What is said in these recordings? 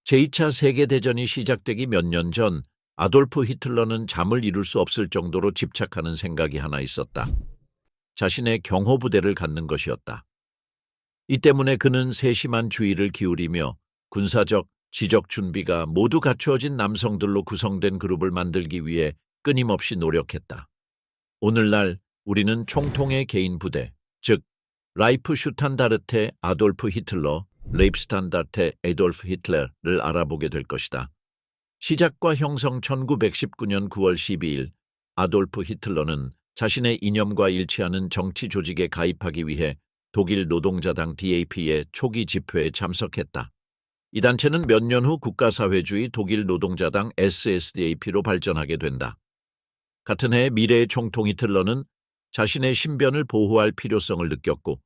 제2차 세계대전이 시작되기 몇 년 전 아돌프 히틀러는 잠을 이룰 수 없을 정도로 집착하는 생각이 하나 있었다. 자신의 경호부대를 갖는 것이었다. 이 때문에 그는 세심한 주의를 기울이며 군사적, 지적 준비가 모두 갖추어진 남성들로 구성된 그룹을 만들기 위해 끊임없이 노력했다. 오늘날 우리는 총통의 개인 부대, 즉 라이프 슈탄다르테 아돌프 히틀러, 레입스탄다르테 에돌프 히틀러를 알아보게 될 것이다. 시작과 형성 1919년 9월 12일 아돌프 히틀러는 자신의 이념과 일치하는 정치 조직에 가입하기 위해 독일 노동자당 DAP의 초기 집회에 참석했다. 이 단체는 몇 년 후 국가사회주의 독일 노동자당 SSDAP로 발전하게 된다. 같은 해 미래의 총통 히틀러는 자신의 신변을 보호할 필요성을 느꼈고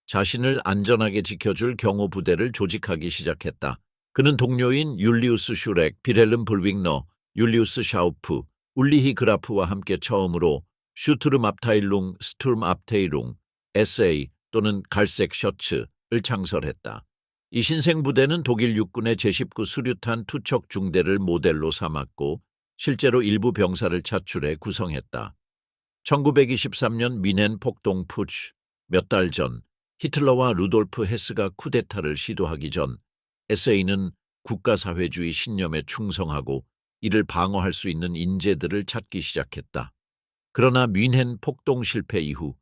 자신을 안전하게 지켜줄 경호부대를 조직하기 시작했다. 그는 동료인 율리우스 슈렉, 빌헬름 불윙너, 율리우스 샤우프, 울리히 그라프와 함께 처음으로 슈트름 압타일룽, 스투름 압테일룽, SA 또는 갈색 셔츠를 창설했다. 이 신생 부대는 독일 육군의 제19 수류탄 투척 중대를 모델로 삼았고 실제로 일부 병사를 차출해 구성했다. 1923년 뮌헨 폭동 푸츠, 몇 달 전 히틀러와 루돌프 헤스가 쿠데타를 시도하기 전 SA는 국가사회주의 신념에 충성하고 이를 방어할 수 있는 인재들을 찾기 시작했다. 그러나 뮌헨 폭동 실패 이후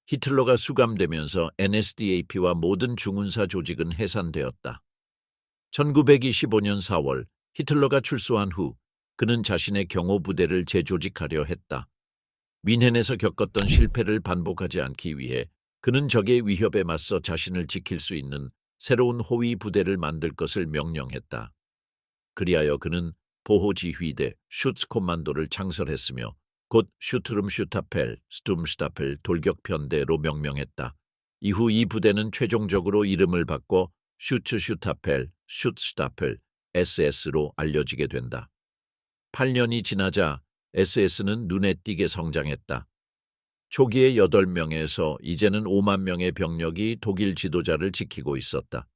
히틀러가 수감되면서 NSDAP와 모든 중군사 조직은 해산되었다. 1925년 4월 히틀러가 출소한 후 그는 자신의 경호부대를 재조직하려 했다. 뮌헨에서 겪었던 실패를 반복하지 않기 위해 그는 적의 위협에 맞서 자신을 지킬 수 있는 새로운 호위 부대를 만들 것을 명령했다. 그리하여 그는 보호지휘대 슈츠코만도를 창설했으며 곧 슈트름 슈타펠, 스툼슈타펠 돌격편대로 명명했다. 이후 이 부대는 최종적으로 이름을 바꿔 슈츠슈타펠, 슈츠슈타펠, SS로 알려지게 된다. 8년이 지나자 SS는 눈에 띄게 성장했다. 초기에 8명에서 이제는 5만 명의 병력이 독일 지도자를 지키고 있었다.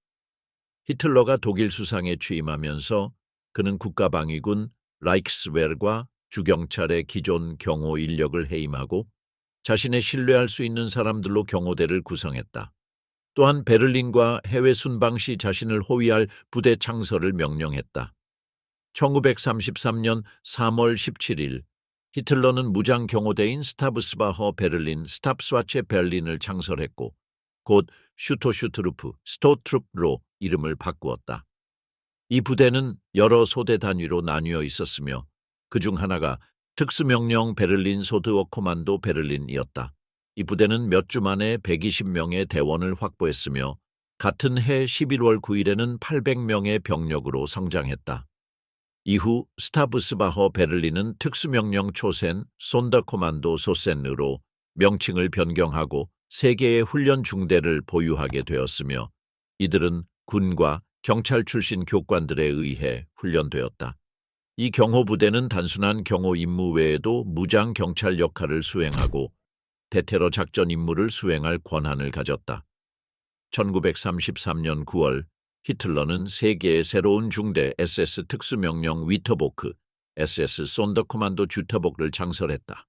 히틀러가 독일 수상에 취임하면서 그는 국가방위군 라이크스웨르과 주경찰의 기존 경호 인력을 해임하고 자신의 신뢰할 수 있는 사람들로 경호대를 구성했다. 또한 베를린과 해외 순방 시 자신을 호위할 부대 창설을 명령했다. 1933년 3월 17일 히틀러는 무장 경호대인 스타브스바허 베를린 스탑스와체 베를린을 창설했고 곧 슈토슈트루프 스토트룹로 이름을 바꾸었다. 이 부대는 여러 소대 단위로 나뉘어 있었으며 그중 하나가 특수명령 베를린 소드워 코만도 베를린이었다. 이 부대는 몇 주 만에 120명의 대원을 확보했으며 같은 해 11월 9일에는 800명의 병력으로 성장했다. 이후 스타브스바허 베를린은 특수명령 초센 손더코만도 소센으로 명칭을 변경하고 3개의 훈련 중대를 보유하게 되었으며 이들은 군과 경찰 출신 교관들에 의해 훈련되었다. 이 경호부대는 단순한 경호 임무 외에도 무장 경찰 역할을 수행하고 대테러 작전 임무를 수행할 권한을 가졌다. 1933년 9월 히틀러는 3개의 새로운 중대 SS 특수명령 위터보크, SS 손더코만도 주터복를 창설했다.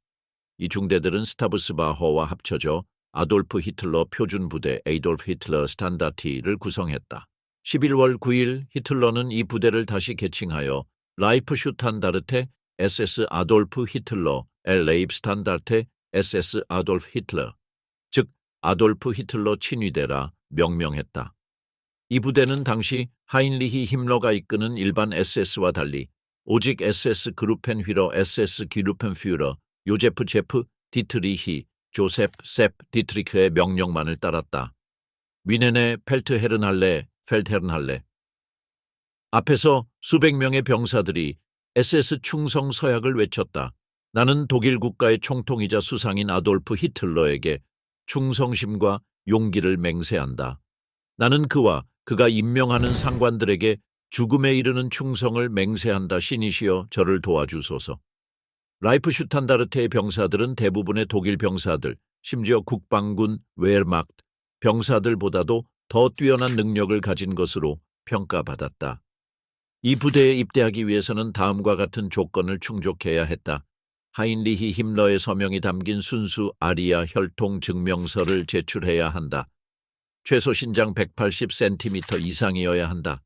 이 중대들은 스타브스바허와 합쳐져 아돌프 히틀러 표준부대 에이돌프 히틀러 스탄다티를 구성했다. 11월 9일 히틀러는 이 부대를 다시 개칭하여 라이프 슈탄다르테 SS 아돌프 히틀러 레입스탄다르테 SS 아돌프 히틀러, 즉 아돌프 히틀러 친위대라 명명했다. 이 부대는 당시 하인리히 힘러가 이끄는 일반 SS와 달리 오직 SS 그루펜휘러 SS 기루펜führer 요제프 제프 디트리히 조셉 셉 디트리크의 명령만을 따랐다. 뮌헨의 펠트헤른할레 펠트헤른할레 앞에서 수백 명의 병사들이 SS 충성 서약을 외쳤다. 나는 독일 국가의 총통이자 수상인 아돌프 히틀러에게 충성심과 용기를 맹세한다. 나는 그와 그가 임명하는 상관들에게 죽음에 이르는 충성을 맹세한다. 신이시여 저를 도와주소서. 라이프 슈탄다르테의 병사들은 대부분의 독일 병사들, 심지어 국방군 웨르마크트 병사들보다도 더 뛰어난 능력을 가진 것으로 평가받았다. 이 부대에 입대하기 위해서는 다음과 같은 조건을 충족해야 했다. 하인리히 힘러의 서명이 담긴 순수 아리아 혈통 증명서를 제출해야 한다. 최소 신장 180cm 이상이어야 한다.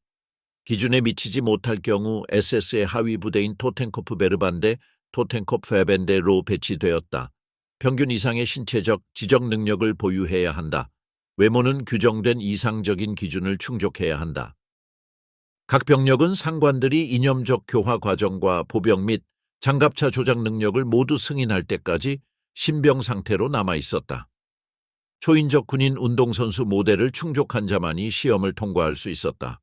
기준에 미치지 못할 경우 SS의 하위 부대인 토텐코프 베르반데, 토텐코프 페벤데로 배치되었다. 평균 이상의 신체적, 지적 능력을 보유해야 한다. 외모는 규정된 이상적인 기준을 충족해야 한다. 각 병력은 상관들이 이념적 교화 과정과 보병 및 장갑차 조작 능력을 모두 승인할 때까지 신병 상태로 남아 있었다. 초인적 군인 운동선수 모델을 충족한 자만이 시험을 통과할 수 있었다.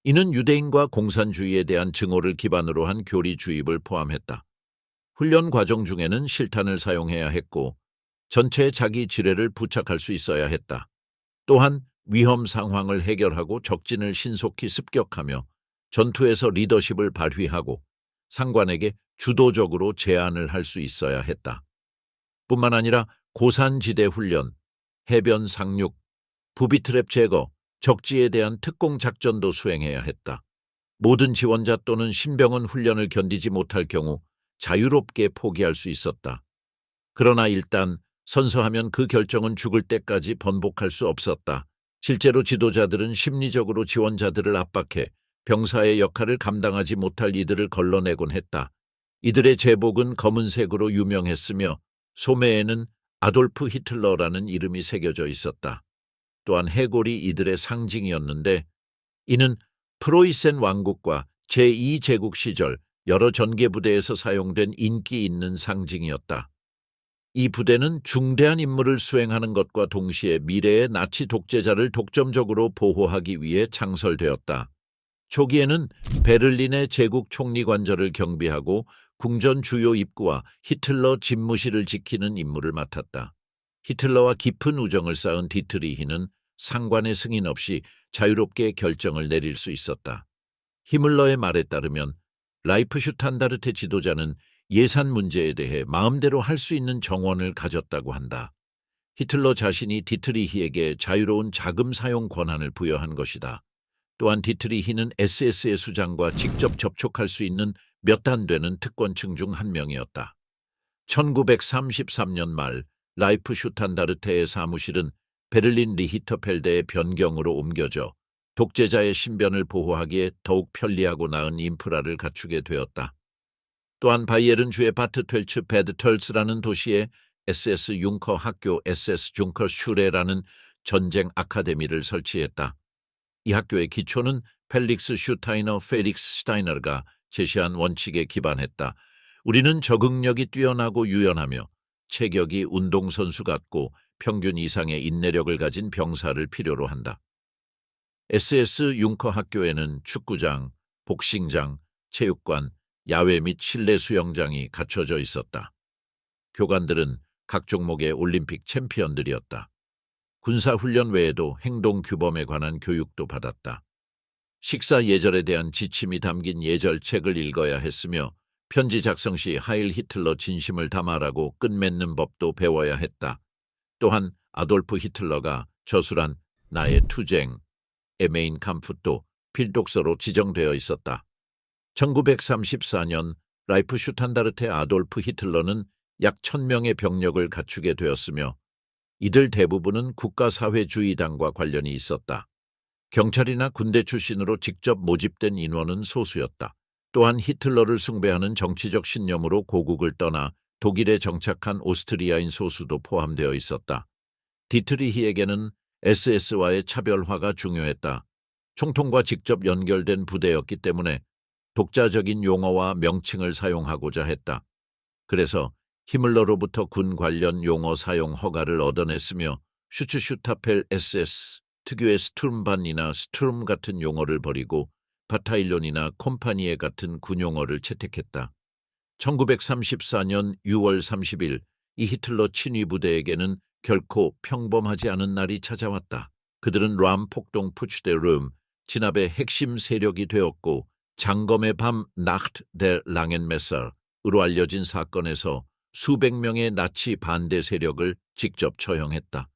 이는 유대인과 공산주의에 대한 증오를 기반으로 한 교리 주입을 포함했다. 훈련 과정 중에는 실탄을 사용해야 했고 전체에 자기 지뢰를 부착할 수 있어야 했다. 또한 위험 상황을 해결하고 적진을 신속히 습격하며 전투에서 리더십을 발휘하고 상관에게 주도적으로 제안을 할 수 있어야 했다. 뿐만 아니라 고산지대 훈련, 해변 상륙, 부비트랩 제거, 적지에 대한 특공 작전도 수행해야 했다. 모든 지원자 또는 신병은 훈련을 견디지 못할 경우 자유롭게 포기할 수 있었다. 그러나 일단 선서하면 그 결정은 죽을 때까지 번복할 수 없었다. 실제로 지도자들은 심리적으로 지원자들을 압박해 병사의 역할을 감당하지 못할 이들을 걸러내곤 했다. 이들의 제복은 검은색으로 유명했으며 소매에는 아돌프 히틀러라는 이름이 새겨져 있었다. 또한 해골이 이들의 상징이었는데 이는 프로이센 왕국과 제2제국 시절 여러 전개부대에서 사용된 인기 있는 상징이었다. 이 부대는 중대한 임무를 수행하는 것과 동시에 미래의 나치 독재자를 독점적으로 보호하기 위해 창설되었다. 초기에는 베를린의 제국 총리 관절을 경비하고 궁전 주요 입구와 히틀러 집무실을 지키는 임무를 맡았다. 히틀러와 깊은 우정을 쌓은 디트리히는 상관의 승인 없이 자유롭게 결정을 내릴 수 있었다. 히물러의 말에 따르면 라이프슈탄다르테 지도자는 예산 문제에 대해 마음대로 할 수 있는 정원을 가졌다고 한다. 히틀러 자신이 디트리히에게 자유로운 자금 사용 권한을 부여한 것이다. 또한 디트리히는 SS의 수장과 직접 접촉할 수 있는 몇 안 되는 특권층 중 한 명이었다. 1933년 말 라이프슈탄다르테의 사무실은 베를린 리히터펠드의 변경으로 옮겨져 독재자의 신변을 보호하기에 더욱 편리하고 나은 인프라를 갖추게 되었다. 또한 바이에른 주의 바트텔츠 베드털스라는 도시에 SS 융커 학교 SS 중커 슈레라는 전쟁 아카데미를 설치했다. 이 학교의 기초는 펠릭스 슈타이너 페릭스 스타이너가 제시한 원칙에 기반했다. 우리는 적응력이 뛰어나고 유연하며 체격이 운동선수 같고 평균 이상의 인내력을 가진 병사를 필요로 한다. SS 융커 학교에는 축구장, 복싱장, 체육관, 야외 및 실내 수영장이 갖춰져 있었다. 교관들은 각 종목의 올림픽 챔피언들이었다. 군사훈련 외에도 행동 규범에 관한 교육도 받았다. 식사 예절에 대한 지침이 담긴 예절책을 읽어야 했으며 편지 작성 시 하일 히틀러 진심을 담아라고 끝맺는 법도 배워야 했다. 또한 아돌프 히틀러가 저술한 나의 투쟁, 에메인 캄프도 필독서로 지정되어 있었다. 1934년 라이프슈탄다르테 아돌프 히틀러는 약 1000명의 병력을 갖추게 되었으며 이들 대부분은 국가사회주의당과 관련이 있었다. 경찰이나 군대 출신으로 직접 모집된 인원은 소수였다. 또한 히틀러를 숭배하는 정치적 신념으로 고국을 떠나 독일에 정착한 오스트리아인 소수도 포함되어 있었다. 디트리히에게는 SS와의 차별화가 중요했다. 총통과 직접 연결된 부대였기 때문에 독자적인 용어와 명칭을 사용하고자 했다. 그래서 히물러로부터 군 관련 용어 사용 허가를 얻어냈으며 슈츠슈타펠 SS, 특유의 스투름반이나 스투름 같은 용어를 버리고 바타일론이나 콤파니에 같은 군용어를 채택했다. 1934년 6월 30일 이 히틀러 친위 부대에게는 결코 평범하지 않은 날이 찾아왔다. 그들은 람 폭동 푸츠데 룸, 진압의 핵심 세력이 되었고 장검의 밤 나흐트 델 랑엔메살으로 알려진 사건에서 수백 명의 나치 반대 세력을 직접 처형했다.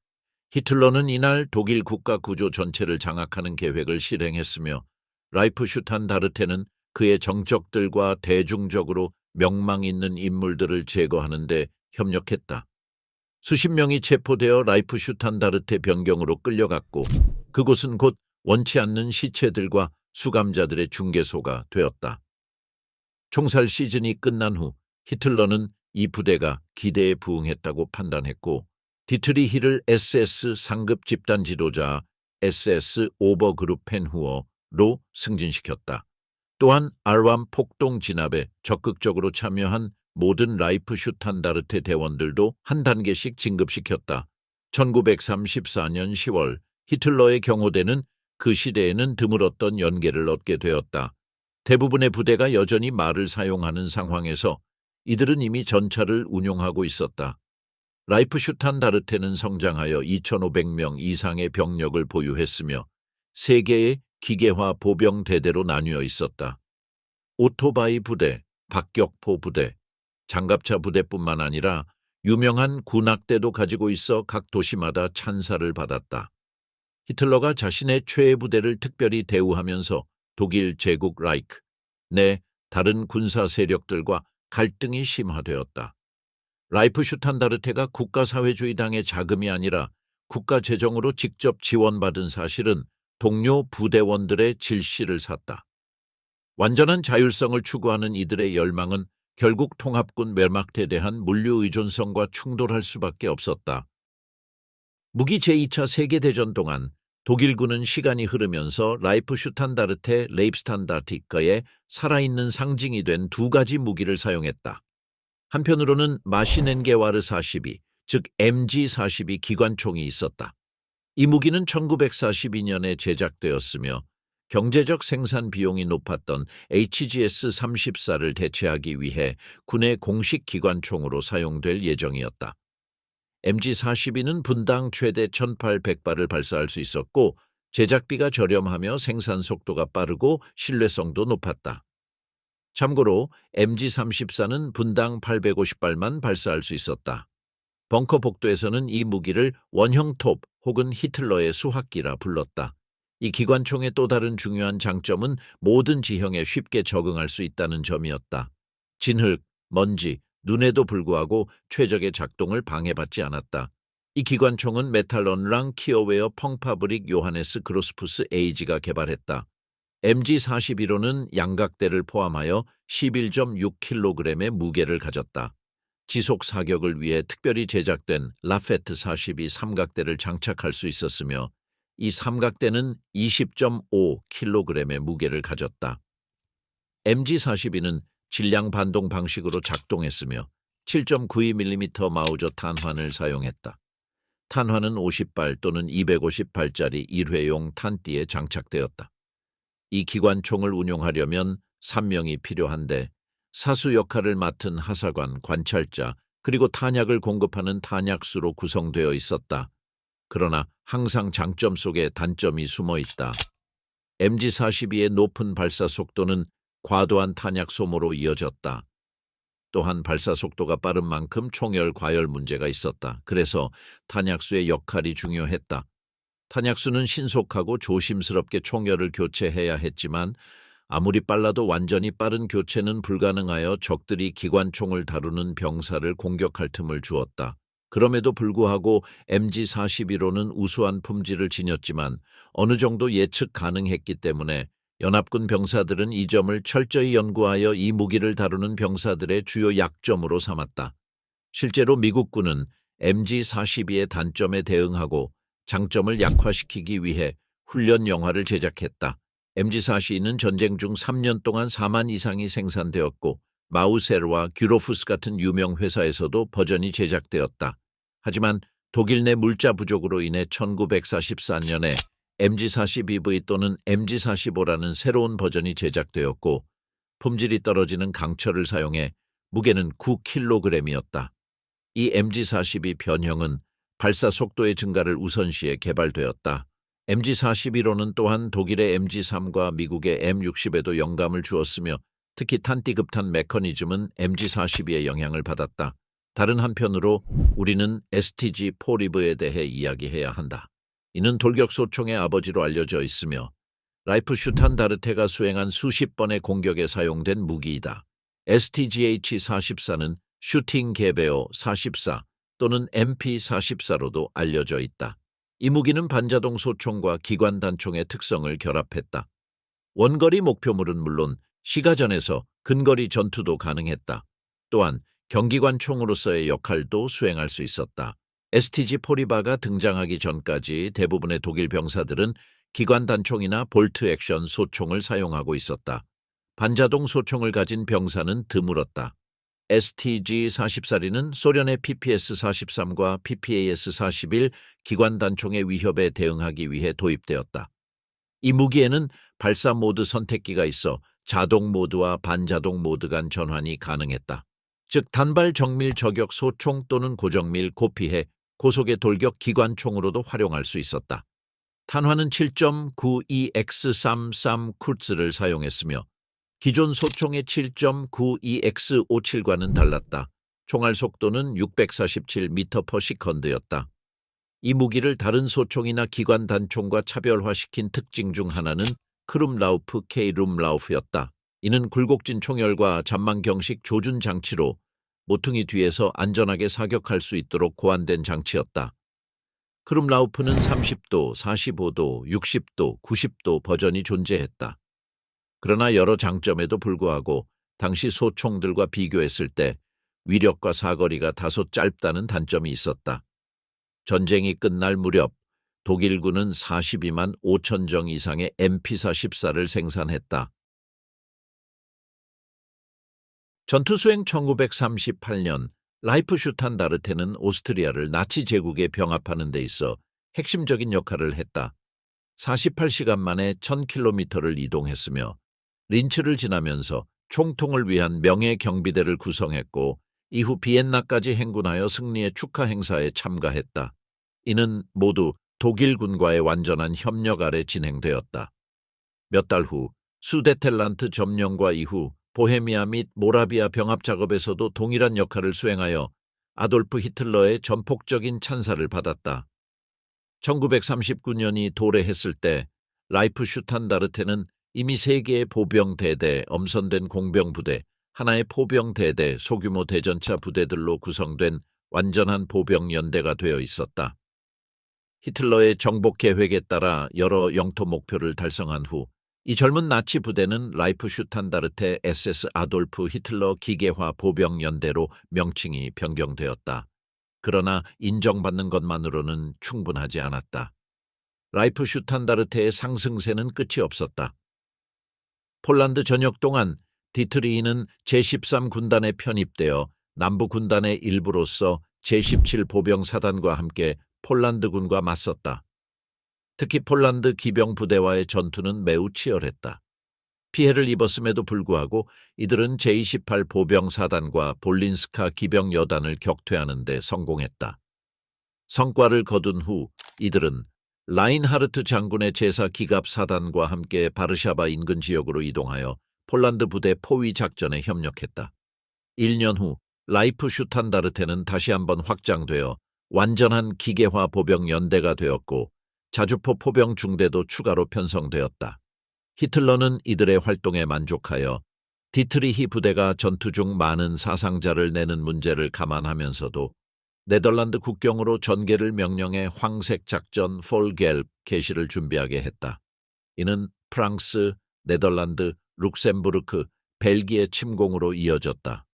히틀러는 이날 독일 국가 구조 전체를 장악하는 계획을 실행했으며 라이프슈탄다르테는 그의 정적들과 대중적으로 명망 있는 인물들을 제거하는 데 협력했다. 수십 명이 체포되어 라이프슈탄다르테 변경으로 끌려갔고 그곳은 곧 원치 않는 시체들과 수감자들의 중개소가 되었다. 총살 시즌이 끝난 후 히틀러는 이 부대가 기대에 부응했다고 판단했고 디트리 힐을 SS 상급 집단 지도자 SS 오버그루펜후어로 승진시켰다. 또한 알왬 폭동 진압에 적극적으로 참여한 모든 라이프슈탄다르테 대원들도 한 단계씩 진급시켰다. 1934년 10월 히틀러의 경호대는 그 시대에는 드물었던 연계를 얻게 되었다. 대부분의 부대가 여전히 말을 사용하는 상황에서 이들은 이미 전차를 운용하고 있었다. 라이프슈탄다르테는 성장하여 2,500명 이상의 병력을 보유했으며 3개의 기계화 보병 대대로 나뉘어 있었다. 오토바이 부대, 박격포 부대, 장갑차 부대뿐만 아니라 유명한 군악대도 가지고 있어 각 도시마다 찬사를 받았다. 히틀러가 자신의 최애 부대를 특별히 대우하면서 독일 제국 라이크 내 다른 군사 세력들과 갈등이 심화되었다. 라이프슈탄다르테가 국가사회주의당의 자금이 아니라 국가 재정으로 직접 지원받은 사실은 동료 부대원들의 질시를 샀다. 완전한 자율성을 추구하는 이들의 열망은 결국 통합군 멸망에 대한 물류 의존성과 충돌할 수밖에 없었다. 무기 제2차 세계대전 동안 독일군은 시간이 흐르면서 라이프슈탄다르테 레입스탄다르티커의 살아있는 상징이 된 2가지 무기를 사용했다. 한편으로는 마신엔게와르 42, 즉 MG42 기관총이 있었다. 이 무기는 1942년에 제작되었으며 경제적 생산 비용이 높았던 HGS-34를 대체하기 위해 군의 공식 기관총으로 사용될 예정이었다. MG42는 분당 최대 1,800발을 발사할 수 있었고 제작비가 저렴하며 생산 속도가 빠르고 신뢰성도 높았다. 참고로 MG34는 분당 850발만 발사할 수 있었다. 벙커 복도에서는 이 무기를 원형톱 혹은 히틀러의 수학기라 불렀다. 이 기관총의 또 다른 중요한 장점은 모든 지형에 쉽게 적응할 수 있다는 점이었다. 진흙, 먼지, 눈에도 불구하고 최적의 작동을 방해받지 않았다. 이 기관총은 메탈런랑 키어웨어 펑파브릭 요하네스 그로스푸스 에이지가 개발했다. MG41호는 양각대를 포함하여 11.6kg의 무게를 가졌다. 지속 사격을 위해 특별히 제작된 라페트 42 삼각대를 장착할 수 있었으며 이 삼각대는 20.5kg의 무게를 가졌다. MG42는 질량 반동 방식으로 작동했으며 7.92mm 마우저 탄환을 사용했다. 탄환은 50발 또는 250발짜리 일회용 탄띠에 장착되었다. 이 기관총을 운용하려면 3명이 필요한데 사수 역할을 맡은 하사관, 관찰자, 그리고 탄약을 공급하는 탄약수로 구성되어 있었다. 그러나 항상 장점 속에 단점이 숨어 있다. MG42의 높은 발사 속도는 과도한 탄약 소모로 이어졌다. 또한 발사 속도가 빠른 만큼 총열 과열 문제가 있었다. 그래서 탄약수의 역할이 중요했다. 탄약수는 신속하고 조심스럽게 총열을 교체해야 했지만 아무리 빨라도 완전히 빠른 교체는 불가능하여 적들이 기관총을 다루는 병사를 공격할 틈을 주었다. 그럼에도 불구하고 MG41호는 우수한 품질을 지녔지만 어느 정도 예측 가능했기 때문에 연합군 병사들은 이 점을 철저히 연구하여 이 무기를 다루는 병사들의 주요 약점으로 삼았다. 실제로 미국군은 MG42의 단점에 대응하고 장점을 약화시키기 위해 훈련 영화를 제작했다. MG42는 전쟁 중 3년 동안 4만 이상이 생산되었고 마우셀과 규로푸스 같은 유명 회사에서도 버전이 제작되었다. 하지만 독일 내 물자 부족으로 인해 1944년에 MG42V 또는 MG45라는 새로운 버전이 제작되었고 품질이 떨어지는 강철을 사용해 무게는 9kg이었다. 이 MG42 변형은 발사 속도의 증가를 우선시해 개발되었다. MG41호는 또한 독일의 MG3과 미국의 M60에도 영감을 주었으며 특히 탄띠급탄 메커니즘은 MG42의 영향을 받았다. 다른 한편으로 우리는 STG-4리브에 대해 이야기해야 한다. 이는 돌격소총의 아버지로 알려져 있으며 라이프슈탄다르테가 수행한 수십 번의 공격에 사용된 무기이다. STGH-44는 슈팅 개베어 44 또는 MP-44로도 알려져 있다. 이 무기는 반자동 소총과 기관 단총의 특성을 결합했다. 원거리 목표물은 물론 시가전에서 근거리 전투도 가능했다. 또한 경기관 총으로서의 역할도 수행할 수 있었다. STG 포리바가 등장하기 전까지 대부분의 독일 병사들은 기관 단총이나 볼트 액션 소총을 사용하고 있었다. 반자동 소총을 가진 병사는 드물었다. STG-44는 소련의 PPS-43과 PPAS-41 기관 단총의 위협에 대응하기 위해 도입되었다. 이 무기에는 발사 모드 선택기가 있어 자동 모드와 반자동 모드 간 전환이 가능했다. 즉 단발 정밀 저격 소총 또는 고정밀 고피해 고속의 돌격 기관총으로도 활용할 수 있었다. 탄화는 7.92X33 쿠르츠를 사용했으며 기존 소총의 7.92X57과는 달랐다. 총알 속도는 647m/s였다. 이 무기를 다른 소총이나 기관 단총과 차별화시킨 특징 중 하나는 크룸라우프 K룸라우프였다. 이는 굴곡진 총열과 잔망경식 조준 장치로 모퉁이 뒤에서 안전하게 사격할 수 있도록 고안된 장치였다. 크룸라우프는 30도, 45도, 60도, 90도 버전이 존재했다. 그러나 여러 장점에도 불구하고 당시 소총들과 비교했을 때 위력과 사거리가 다소 짧다는 단점이 있었다. 전쟁이 끝날 무렵 독일군은 42만 5천 정 이상의 MP-44를 생산했다. 전투수행 1938년 라이프슈탄다르테는 오스트리아를 나치 제국에 병합하는 데 있어 핵심적인 역할을 했다. 48시간 만에 1000km를 이동했으며 린츠를 지나면서 총통을 위한 명예경비대를 구성했고 이후 비엔나까지 행군하여 승리의 축하 행사에 참가했다. 이는 모두 독일군과의 완전한 협력 아래 진행되었다. 몇 달 후 수데텔란트 점령과 이후 보헤미아 및 모라비아 병합 작업에서도 동일한 역할을 수행하여 아돌프 히틀러의 전폭적인 찬사를 받았다. 1939년이 도래했을 때 라이프슈탄다르테는 이미 3개의 보병대대, 엄선된 공병부대, 하나의 포병대대, 소규모 대전차 부대들로 구성된 완전한 보병연대가 되어 있었다. 히틀러의 정복 계획에 따라 여러 영토 목표를 달성한 후 이 젊은 나치 부대는 라이프슈탄다르테 SS 아돌프 히틀러 기계화 보병연대로 명칭이 변경되었다. 그러나 인정받는 것만으로는 충분하지 않았다. 라이프슈탄다르테의 상승세는 끝이 없었다. 폴란드 전역 동안 디트리히는 제13군단에 편입되어 남부군단의 일부로서 제17보병사단과 함께 폴란드군과 맞섰다. 특히 폴란드 기병부대와의 전투는 매우 치열했다. 피해를 입었음에도 불구하고 이들은 제28 보병사단과 볼린스카 기병여단을 격퇴하는 데 성공했다. 성과를 거둔 후 이들은 라인하르트 장군의 제사 기갑사단과 함께 바르샤바 인근 지역으로 이동하여 폴란드 부대 포위 작전에 협력했다. 1년 후 라이프슈탄다르테는 다시 한번 확장되어 완전한 기계화 보병 연대가 되었고 자주포 포병 중대도 추가로 편성되었다. 히틀러는 이들의 활동에 만족하여 디트리히 부대가 전투 중 많은 사상자를 내는 문제를 감안하면서도 네덜란드 국경으로 전개를 명령해 황색 작전 폴겔 개시를 준비하게 했다. 이는 프랑스, 네덜란드, 룩셈부르크, 벨기에 침공으로 이어졌다.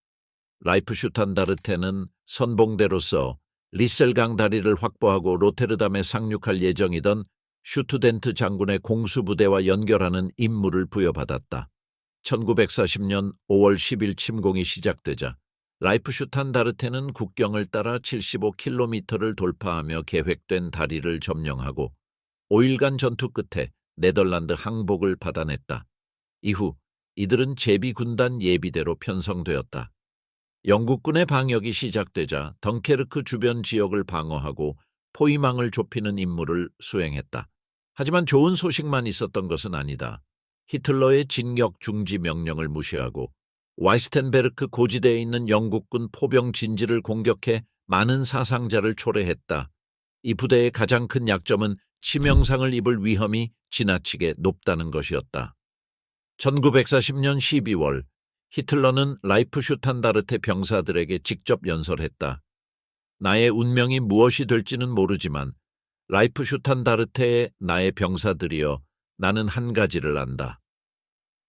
라이프슈탄다르테는 선봉대로서 리셀강 다리를 확보하고 로테르담에 상륙할 예정이던 슈투덴트 장군의 공수부대와 연결하는 임무를 부여받았다. 1940년 5월 10일 침공이 시작되자 라이프슈탄다르테는 국경을 따라 75km를 돌파하며 계획된 다리를 점령하고 5일간 전투 끝에 네덜란드 항복을 받아냈다. 이후 이들은 제비군단 예비대로 편성되었다. 영국군의 방역이 시작되자 덩케르크 주변 지역을 방어하고 포위망을 좁히는 임무를 수행했다. 하지만 좋은 소식만 있었던 것은 아니다. 히틀러의 진격 중지 명령을 무시하고 와이스텐베르크 고지대에 있는 영국군 포병 진지를 공격해 많은 사상자를 초래했다. 이 부대의 가장 큰 약점은 치명상을 입을 위험이 지나치게 높다는 것이었다. 1940년 12월 히틀러는 라이프슈탄다르테 병사들에게 직접 연설했다. 나의 운명이 무엇이 될지는 모르지만 라이프슈탄다르테의 나의 병사들이여, 나는 한 가지를 안다.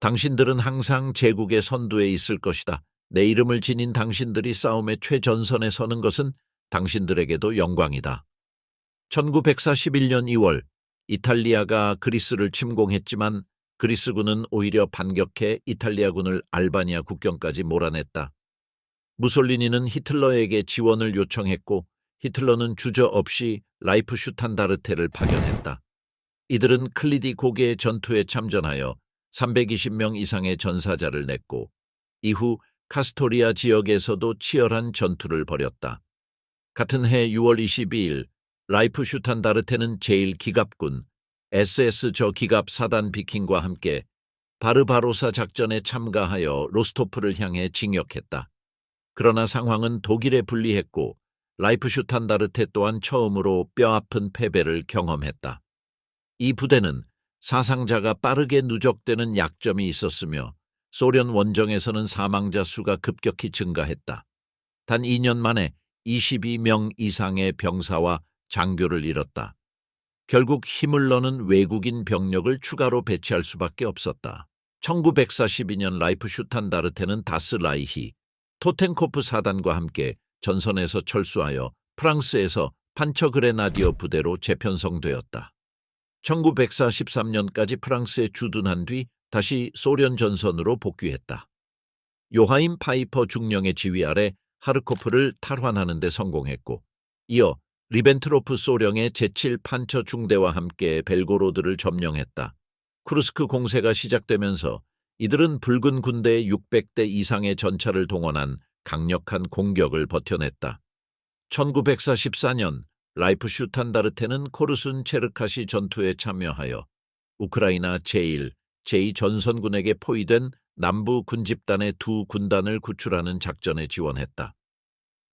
당신들은 항상 제국의 선두에 있을 것이다. 내 이름을 지닌 당신들이 싸움의 최전선에 서는 것은 당신들에게도 영광이다. 1941년 2월 이탈리아가 그리스를 침공했지만 그리스군은 오히려 반격해 이탈리아군을 알바니아 국경까지 몰아냈다. 무솔리니는 히틀러에게 지원을 요청했고 히틀러는 주저없이 라이프슈탄다르테를 파견했다. 이들은 클리디 고개의 전투에 참전하여 320명 이상의 전사자를 냈고 이후 카스토리아 지역에서도 치열한 전투를 벌였다. 같은 해 6월 22일 라이프슈탄다르테는 제1기갑군 SS 저기갑 사단 비킹과 함께 바르바로사 작전에 참가하여 로스토프를 향해 진격했다. 그러나 상황은 독일에 불리했고 라이프슈탄다르테 또한 처음으로 뼈아픈 패배를 경험했다. 이 부대는 사상자가 빠르게 누적되는 약점이 있었으며 소련 원정에서는 사망자 수가 급격히 증가했다. 단 2년 만에 22명 이상의 병사와 장교를 잃었다. 결국 힘을 넣는 외국인 병력을 추가로 배치할 수밖에 없었다. 1942년 라이프슈탄다르테는 다스라이히, 토텐코프 사단과 함께 전선에서 철수하여 프랑스에서 판처그레나디어 부대로 재편성되었다. 1943년까지 프랑스에 주둔한 뒤 다시 소련 전선으로 복귀했다. 요하임 파이퍼 중령의 지휘 아래 하르코프를 탈환하는 데 성공했고 이어 리벤트로프 소령의 제7 판처 중대와 함께 벨고로드를 점령했다. 쿠르스크 공세가 시작되면서 이들은 붉은 군대의 600대 이상의 전차를 동원한 강력한 공격을 버텨냈다. 1944년 라이프슈탄다르테는 코르순 체르카시 전투에 참여하여 우크라이나 제1, 제2 전선군에게 포위된 남부 군집단의 두 군단을 구출하는 작전에 지원했다.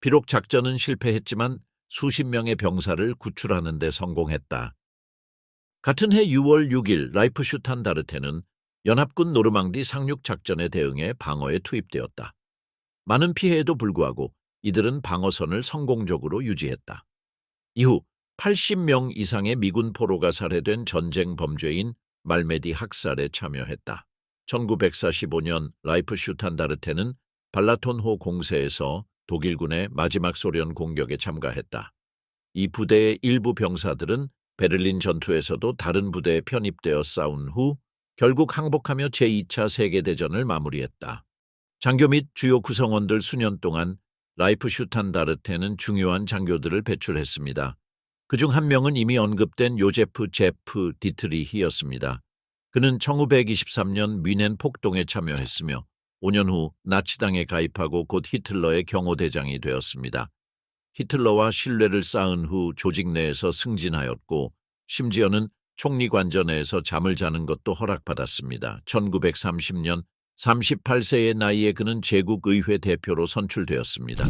비록 작전은 실패했지만 수십 명의 병사를 구출하는 데 성공했다. 같은 해 6월 6일 라이프슈탄다르테는 연합군 노르망디 상륙 작전에 대응해 방어에 투입되었다. 많은 피해에도 불구하고 이들은 방어선을 성공적으로 유지했다. 이후 80명 이상의 미군 포로가 살해된 전쟁 범죄인 말메디 학살에 참여했다. 1945년 라이프슈탄다르테는 발라톤호 공세에서 독일군의 마지막 소련 공격에 참가했다. 이 부대의 일부 병사들은 베를린 전투에서도 다른 부대에 편입되어 싸운 후 결국 항복하며 제2차 세계대전을 마무리했다. 장교 및 주요 구성원들 수년 동안 라이프슈탄다르테는 중요한 장교들을 배출했습니다. 그중 한 명은 이미 언급된 요제프 제프 디트리히였습니다. 그는 1923년 뮌헨 폭동에 참여했으며 5년 후 나치당에 가입하고 곧 히틀러의 경호대장이 되었습니다. 히틀러와 신뢰를 쌓은 후 조직 내에서 승진하였고 심지어는 총리관저 내에서 잠을 자는 것도 허락받았습니다. 1930년 38세의 나이에 그는 제국의회 대표로 선출되었습니다.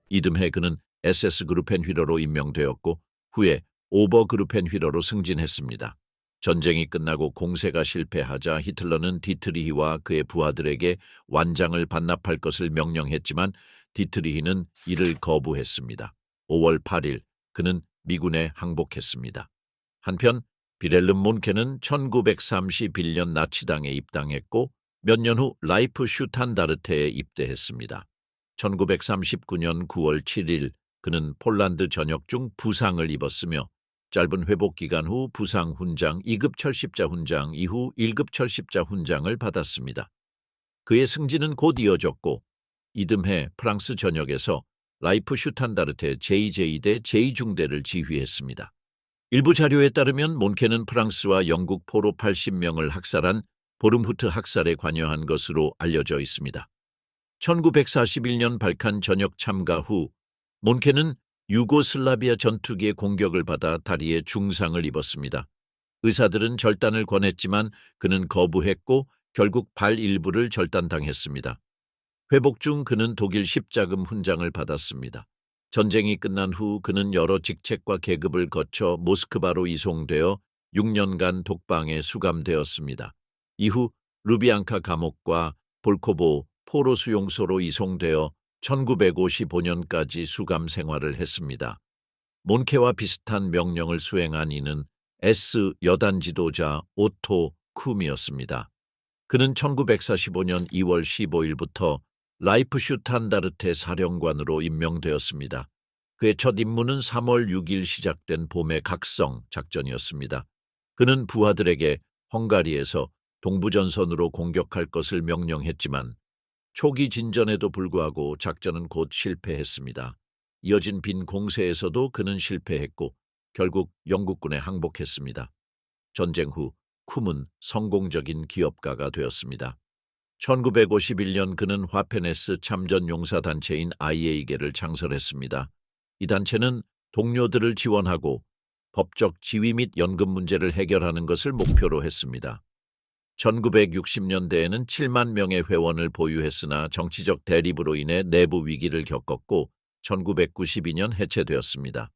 이듬해 그는 SS그루펜휘러로 임명되었고 후에 오버그루펜휘러로 승진했습니다. 전쟁이 끝나고 공세가 실패하자 히틀러는 디트리히와 그의 부하들에게 완장을 반납할 것을 명령했지만 디트리히는 이를 거부했습니다. 5월 8일 그는 미군에 항복했습니다. 한편 비렐름 몬케는 1931년 나치당에 입당했고 몇 년 후 라이프슈탄다르테에 입대했습니다. 1939년 9월 7일 그는 폴란드 전역 중 부상을 입었으며 짧은 회복 기간 후 부상 훈장 2급 철십자 훈장 이후 1급 철십자 훈장을 받았습니다. 그의 승진은 곧 이어졌고 이듬해 프랑스 전역에서 라이프슈탄다르테 제2제2대 제2중대를 지휘했습니다. 일부 자료에 따르면 몬케는 프랑스와 영국 포로 80명을 학살한 보름후트 학살에 관여한 것으로 알려져 있습니다. 1941년 발칸 전역 참가 후 몬케는 유고슬라비아 전투기의 공격을 받아 다리에 중상을 입었습니다. 의사들은 절단을 권했지만 그는 거부했고 결국 발 일부를 절단당했습니다. 회복 중 그는 독일 십자금 훈장을 받았습니다. 전쟁이 끝난 후 그는 여러 직책과 계급을 거쳐 모스크바로 이송되어 6년간 독방에 수감되었습니다. 이후 루비앙카 감옥과 볼코보 포로 수용소로 이송되어 1955년까지 수감 생활을 했습니다. 몬케와 비슷한 명령을 수행한 이는 S 여단 지도자 오토 쿰이었습니다. 그는 1945년 2월 15일부터 라이프슈탄다르테 사령관으로 임명되었습니다. 그의 첫 임무는 3월 6일 시작된 봄의 각성 작전이었습니다. 그는 부하들에게 헝가리에서 동부전선으로 공격할 것을 명령했지만 초기 진전에도 불구하고 작전은 곧 실패했습니다. 이어진 빈 공세에서도 그는 실패했고 결국 영국군에 항복했습니다. 전쟁 후 쿰은 성공적인 기업가가 되었습니다. 1951년 그는 화페네스 참전용사단체인 IA계를 창설했습니다. 이 단체는 동료들을 지원하고 법적 지위 및 연금 문제를 해결하는 것을 목표로 했습니다. 1960년대에는 7만 명의 회원을 보유했으나 정치적 대립으로 인해 내부 위기를 겪었고 1992년 해체되었습니다.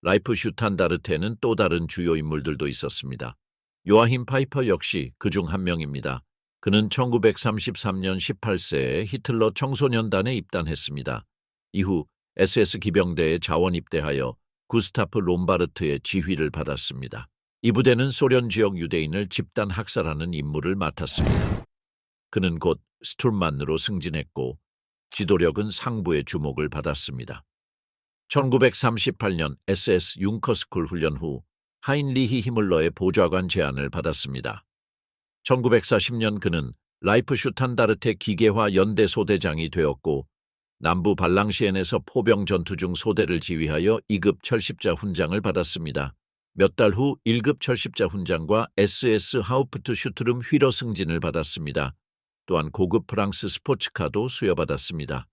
라이프슈탄다르테는 또 다른 주요 인물들도 있었습니다. 요아힘 파이퍼 역시 그중 한 명입니다. 그는 1933년 18세에 히틀러 청소년단에 입단했습니다. 이후 SS 기병대에 자원 입대하여 구스타프 롬바르트의 지휘를 받았습니다. 이 부대는 소련 지역 유대인을 집단 학살하는 임무를 맡았습니다. 그는 곧 스툴만으로 승진했고 지도력은 상부의 주목을 받았습니다. 1938년 SS 융커스쿨 훈련 후 하인리히 히물러의 보좌관 제안을 받았습니다. 1940년 그는 라이프슈탄다르테 기계화 연대 소대장이 되었고 남부 발랑시엔에서 포병 전투 중 소대를 지휘하여 2급 철십자 훈장을 받았습니다. 몇 달 후 1급 철십자 훈장과 SS 하우프트 슈트름 휘러 승진을 받았습니다. 또한 고급 프랑스 스포츠카도 수여받았습니다.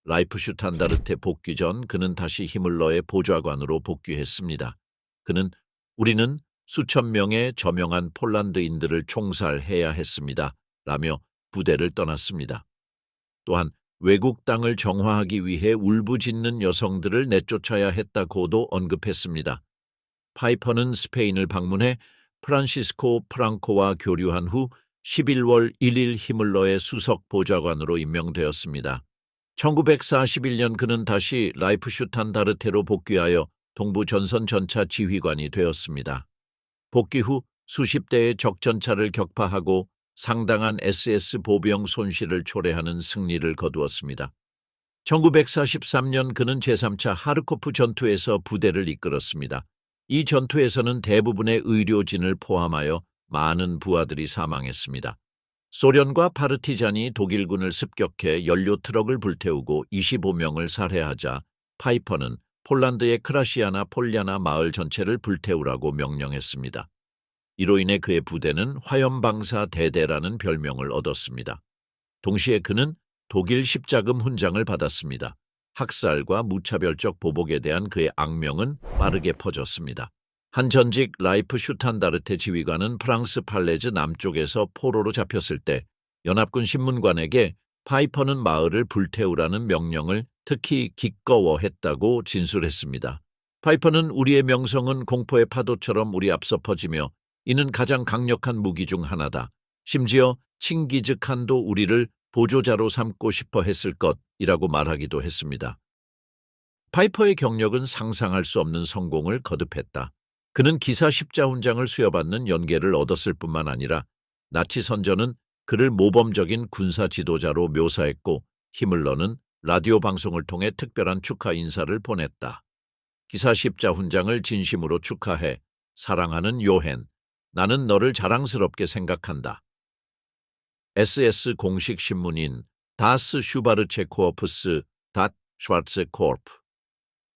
라이프슈탄다르테 복귀 전 그는 다시 히물러의 보좌관으로 복귀했습니다. 그는 우리는 수천 명의 저명한 폴란드인들을 총살해야 했습니다. 라며 부대를 떠났습니다. 또한 외국 땅을 정화하기 위해 울부짖는 여성들을 내쫓아야 했다고도 언급했습니다. 파이퍼는 스페인을 방문해 프란시스코 프랑코와 교류한 후 11월 1일 히물러의 수석 보좌관으로 임명되었습니다. 1941년 그는 다시 라이프슈탄다르테로 복귀하여 동부 전선 전차 지휘관이 되었습니다. 복귀 후 수십 대의 적전차를 격파하고 상당한 SS 보병 손실을 초래하는 승리를 거두었습니다. 1943년 그는 제3차 하르코프 전투에서 부대를 이끌었습니다. 이 전투에서는 대부분의 의료진을 포함하여 많은 부하들이 사망했습니다. 소련과 파르티잔이 독일군을 습격해 연료 트럭을 불태우고 25명을 살해하자 파이퍼는 폴란드의 크라시아나 폴리아나 마을 전체를 불태우라고 명령했습니다. 이로 인해 그의 부대는 화염방사 대대라는 별명을 얻었습니다. 동시에 그는 독일 십자금 훈장을 받았습니다. 학살과 무차별적 보복에 대한 그의 악명은 빠르게 퍼졌습니다. 한 전직 라이프슈탄다르테 지휘관은 프랑스 팔레즈 남쪽에서 포로로 잡혔을 때 연합군 신문관에게 파이퍼는 마을을 불태우라는 명령을 특히 기꺼워했다고 진술했습니다. 파이퍼는 우리의 명성은 공포의 파도처럼 우리 앞서 퍼지며 이는 가장 강력한 무기 중 하나다. 심지어 칭기즈칸도 우리를 보조자로 삼고 싶어 했을 것이라고 말하기도 했습니다. 파이퍼의 경력은 상상할 수 없는 성공을 거듭했다. 그는 기사 십자훈장을 수여받는 연계를 얻었을 뿐만 아니라 나치 선전은 그를 모범적인 군사 지도자로 묘사했고 히물러는 라디오 방송을 통해 특별한 축하 인사를 보냈다. 기사 십자훈장을 진심으로 축하해. 사랑하는 요헨, 나는 너를 자랑스럽게 생각한다. SS 공식 신문인 다스 슈바르체 코어프스 닷 슈와르츠 코르프.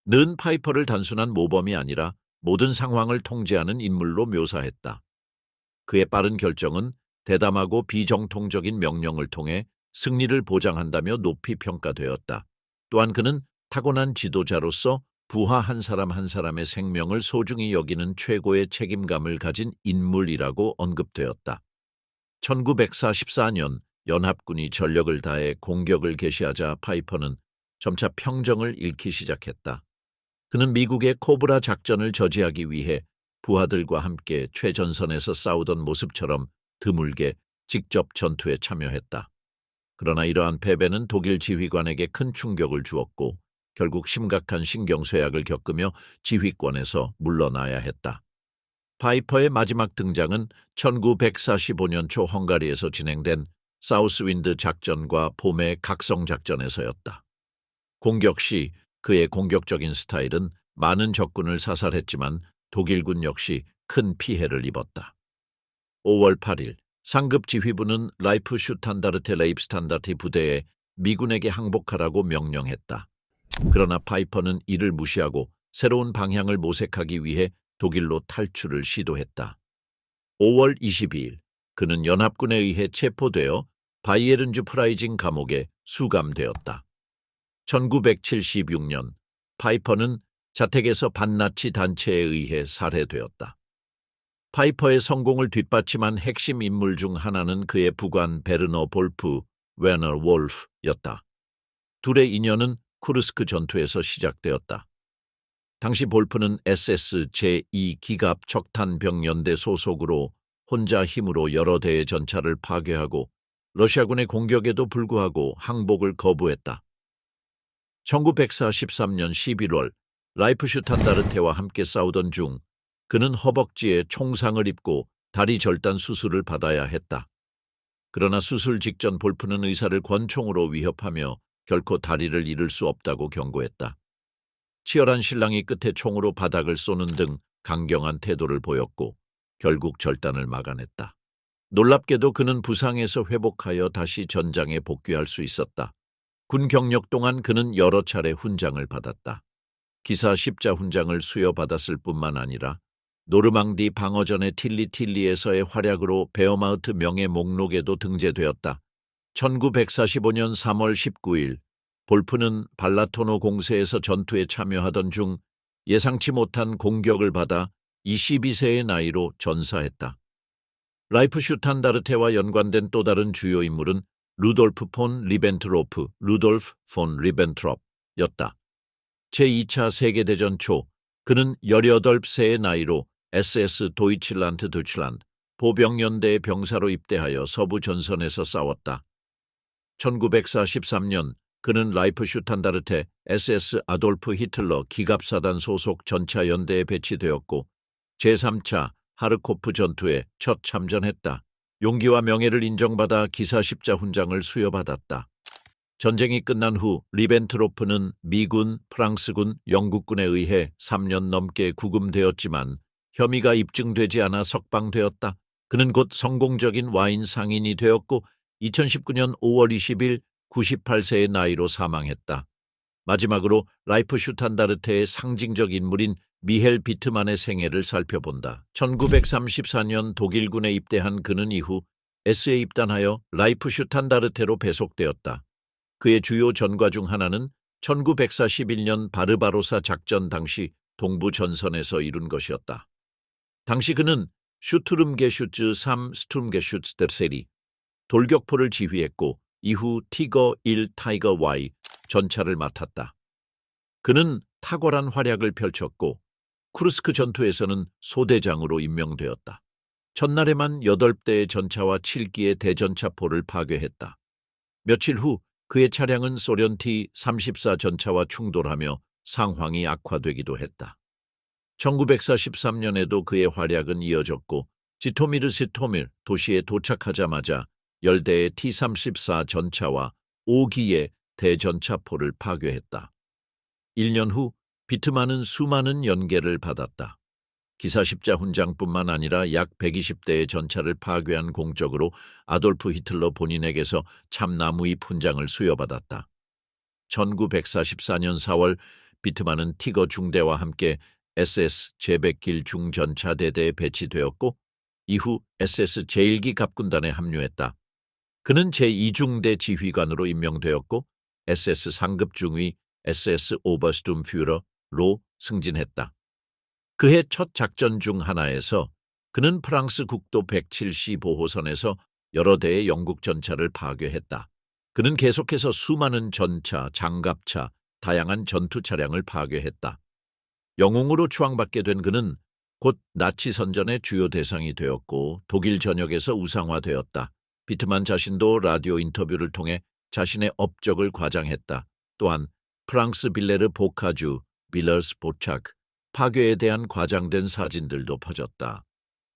는 파이퍼를 단순한 모범이 아니라 모든 상황을 통제하는 인물로 묘사했다. 그의 빠른 결정은 대담하고 비정통적인 명령을 통해 승리를 보장한다며 높이 평가되었다. 또한 그는 타고난 지도자로서 부하 한 사람 한 사람의 생명을 소중히 여기는 최고의 책임감을 가진 인물이라고 언급되었다. 1944년 연합군이 전력을 다해 공격을 개시하자 파이퍼는 점차 평정을 잃기 시작했다. 그는 미국의 코브라 작전을 저지하기 위해 부하들과 함께 최전선에서 싸우던 모습처럼 드물게 직접 전투에 참여했다. 그러나 이러한 패배는 독일 지휘관에게 큰 충격을 주었고 결국 심각한 신경쇠약을 겪으며 지휘권에서 물러나야 했다. 파이퍼의 마지막 등장은 1945년 초 헝가리에서 진행된 사우스윈드 작전과 봄의 각성 작전에서였다. 공격 시 그의 공격적인 스타일은 많은 적군을 사살했지만 독일군 역시 큰 피해를 입었다. 5월 8일 상급 지휘부는 라이프 슈탄다르테 레입스탄다티 부대에 미군에게 항복하라고 명령했다. 그러나 파이퍼는 이를 무시하고 새로운 방향을 모색하기 위해 독일로 탈출을 시도했다. 5월 22일 그는 연합군에 의해 체포되어 바이에른주 프라이징 감옥에 수감되었다. 1976년 파이퍼는 자택에서 반나치 단체에 의해 살해되었다. 파이퍼의 성공을 뒷받침한 핵심 인물 중 하나는 그의 부관 베르너 볼프 웨너 wolf였다. 둘의 인연은 쿠르스크 전투에서 시작되었다. 당시 볼프는 SS 제2기갑 척탄병연대 소속으로 혼자 힘으로 여러 대의 전차를 파괴하고 러시아군의 공격에도 불구하고 항복을 거부했다. 1943년 11월 라이프슈탄다르테와 함께 싸우던 중 그는 허벅지에 총상을 입고 다리 절단 수술을 받아야 했다. 그러나 수술 직전 볼프는 의사를 권총으로 위협하며 결코 다리를 잃을 수 없다고 경고했다. 치열한 실랑이 끝에 총으로 바닥을 쏘는 등 강경한 태도를 보였고 결국 절단을 막아냈다. 놀랍게도 그는 부상에서 회복하여 다시 전장에 복귀할 수 있었다. 군 경력 동안 그는 여러 차례 훈장을 받았다. 기사 십자 훈장을 수여받았을 뿐만 아니라 노르망디 방어전의 틸리에서의 활약으로 베어마우트 명예 목록에도 등재되었다. 1945년 3월 19일 볼프는 발라토노 공세에서 전투에 참여하던 중 예상치 못한 공격을 받아 22세의 나이로 전사했다. 라이프슈탄다르테와 연관된 또 다른 주요 인물은 루돌프 폰 리벤트롭였다. 제2차 세계대전 초 그는 18세의 나이로 SS 도이칠란트 deutschland 보병연대의 병사로 입대하여 서부 전선에서 싸웠다. 1943년 그는 라이프슈탄다르테 SS 아돌프 히틀러 기갑사단 소속 전차연대에 배치되었고 제3차 하르코프 전투에 첫 참전했다. 용기와 명예를 인정받아 기사 십자 훈장을 수여받았다. 전쟁이 끝난 후 리벤트로프는 미군, 프랑스군, 영국군에 의해 3년 넘게 구금되었지만 혐의가 입증되지 않아 석방되었다. 그는 곧 성공적인 와인 상인이 되었고 2019년 5월 20일 98세의 나이로 사망했다. 마지막으로 라이프슈탄다르테의 상징적 인물인 미헬 비트만의 생애를 살펴본다. 1934년 독일군에 입대한 그는 이후 S에 입단하여 라이프슈탄다르테로 배속되었다. 그의 주요 전과 중 하나는 1941년 바르바로사 작전 당시 동부 전선에서 이룬 것이었다. 당시 그는 슈투름게슈츠 3 스툼게슈츠터 세리 돌격포를 지휘했고 이후 티거 1 타이거 Y 전차를 맡았다. 그는 탁월한 활약을 펼쳤고 쿠르스크 전투에서는 소대장으로 임명되었다. 첫날에만 8대의 전차와 7기의 대전차포를 파괴했다. 며칠 후 그의 차량은 소련 T-34 전차와 충돌하며 상황이 악화되기도 했다. 1943년에도 그의 활약은 이어졌고 지토미르 도시에 도착하자마자 10대의 T-34 전차와 5기의 대전차포를 파괴했다. 1년 후 비트만은 수많은 연계를 받았다. 기사 십자 훈장뿐만 아니라 약 120대의 전차를 파괴한 공적으로 아돌프 히틀러 본인에게서 참나무잎 훈장을 수여받았다. 1944년 4월 비트만은 티거 중대와 함께 SS 제100길 중전차대대에 배치되었고 이후 SS 제1기 갑군단에 합류했다. 그는 제2중대 지휘관으로 임명되었고 SS 상급 중위 SS 오버스툼퓨러로 승진했다. 그해 첫 작전 중 하나에서 그는 프랑스 국도 107시 보호선에서 여러 대의 영국 전차를 파괴했다. 그는 계속해서 수많은 전차, 장갑차, 다양한 전투 차량을 파괴했다. 영웅으로 추앙받게 된 그는 곧 나치 선전의 주요 대상이 되었고 독일 전역에서 우상화되었다. 비트만 자신도 라디오 인터뷰를 통해 자신의 업적을 과장했다. 또한 프랑스 빌레르 보카주, 빌러스 보차크, 파괴에 대한 과장된 사진들도 퍼졌다.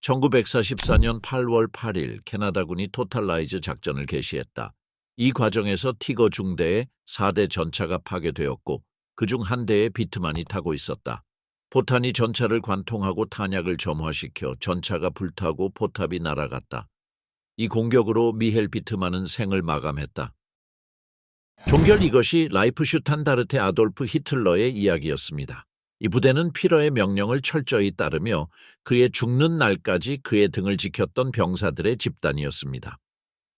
1944년 8월 8일 캐나다군이 토탈라이즈 작전을 개시했다. 이 과정에서 티거 중대의 4대 전차가 파괴되었고 그중 한 대에 비트만이 타고 있었다. 포탄이 전차를 관통하고 탄약을 점화시켜 전차가 불타고 포탑이 날아갔다. 이 공격으로 미헬 비트만은 생을 마감했다. 종결 이것이 라이프슈탄다르테 아돌프 히틀러의 이야기였습니다. 이 부대는 피러의 명령을 철저히 따르며 그의 죽는 날까지 그의 등을 지켰던 병사들의 집단이었습니다.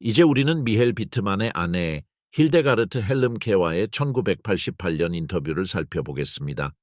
이제 우리는 미헬 비트만의 아내 힐데가르트 헬름케와의 1988년 인터뷰를 살펴보겠습니다.